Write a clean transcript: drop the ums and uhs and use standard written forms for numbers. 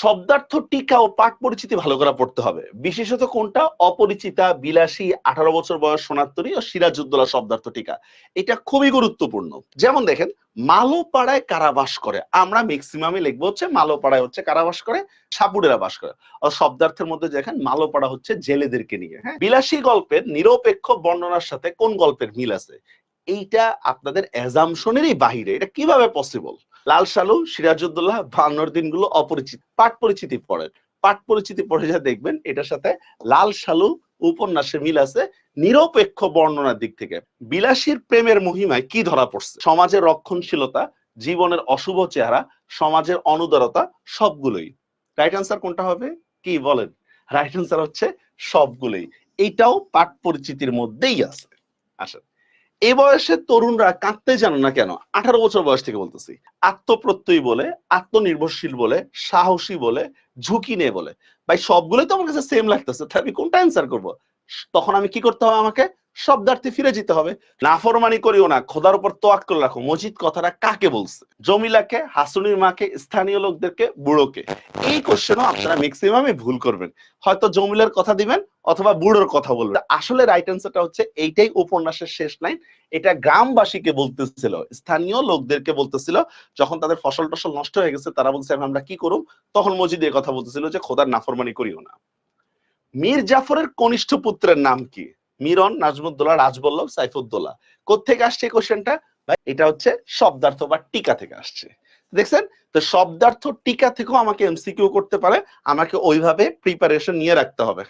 শব্দার্থ টিকা ও পাঠ পরিচিতি ভালো করে পড়তে হবে। বিশেষত কোনটা? অপরিচিতা, বিলাসী, 18 বছর বয়স সোনাত্তরী ও সিরাজউদ্দৌলা শব্দার্থ টিকা। এটা খুবই গুরুত্বপূর্ণ। যেমন দেখেন, মালোপাড়ায় কারাবাস করে, আমরা ম্যাক্সিমামে লিখবো হচ্ছে মালোপাড়ায় হচ্ছে কারাবাস করে, সাপুড়েরা বাস করে। আর শব্দার্থের মধ্যে দেখেন মালোপাড়া হচ্ছে জেলেদেরকে নিয়ে। হ্যাঁ, বিলাসী গল্পের নিরপেক্ষ বর্ণনার সাথে কোন গল্পের মিল আছে? এইটা আপনাদের অ্যাজাম্পশনেরই বাহিরে। এটা কিভাবে পসিবল? লাল সালু, সিরাজউদ্দৌলা, 52 দিনগুলো অপরিচিত। পাঠ পরিচিতি পড়েন, পাঠ পরিচিতি পড়ে যা দেখবেন এটার সাথে লাল সালু উপন্যাসে মিল আছে নিরপেক্ষ বর্ণনার দিক থেকে। বিলাসীর প্রেমের মহিমায় কি ধরা পড়ছে? সমাজের রক্ষণশীলতা, জীবনের অশুভ চেহারা, সমাজের অনুদারতা, সবগুলোই। রাইট আনসার কোনটা হবে? কি বলেন? রাইট আনসার হচ্ছে সবগুলোই। এইটাও পাঠ পরিচিতির মধ্যেই আছে। আসেন, এই বয়সে তরুণরা কাঁদতে জানো না কেন? 18 বছর বয়স থেকে বলতেছি। আত্মপ্রত্যয়ী বলে, আত্মনির্ভরশীল বলে, সাহসী বলে, ঝুঁকি নেই বলে। ভাই সবগুলোই তো আমার কাছে সেম লাগতেছে, তাহলে আমি কোনটা অ্যান্সার করব? তখন আমি কি করতে হবে? আমাকে শব্দার্থে ফিরে যেতে হবে। নাফরমানি করিও না, খোদার উপর তোয়াক্কুল রাখো। মজিদ কথাটা কাকে বলছে? জমিলাকে, হাসুনির মাকে, স্থানীয় লোকদেরকে, বুড়োকে? এই কোশ্চেনও আপনারা ম্যাক্সিমামই ভুল করবেন। হয়তো জমিলার কথা দিবেন অথবা বুড়োর কথা বলবেন। আসলে রাইট অ্যান্সারটা হচ্ছে এইটাই উপন্যাসের শেষ লাইন। এটা গ্রামবাসীকে বলতেছিল, স্থানীয় লোকদেরকে বলতেছিল, যখন তাদের ফসল টসল নষ্ট হয়ে গেছে, তারা বলছে আমরা কি করব? তখন মজিদ এই কথা বলতেছিল যে খোদার নাফরমানি করিও না। মীর জাফরের কনিষ্ঠ পুত্রের নাম কি? মিরন, নাজমুদ্দৌলা, রাজবল্লভ, সাইফুদ্দৌলা। কোত্থেকে আসছে কোশ্চেনটা? ভাই এটা হচ্ছে শব্দার্থ বা টিকা থেকে আসছে। দেখছেন তো, শব্দার্থ টিকা থেকেও আমাকে এমসিকিউ করতে পারে, আমাকে ওইভাবে প্রিপারেশন নিয়ে রাখতে হবে।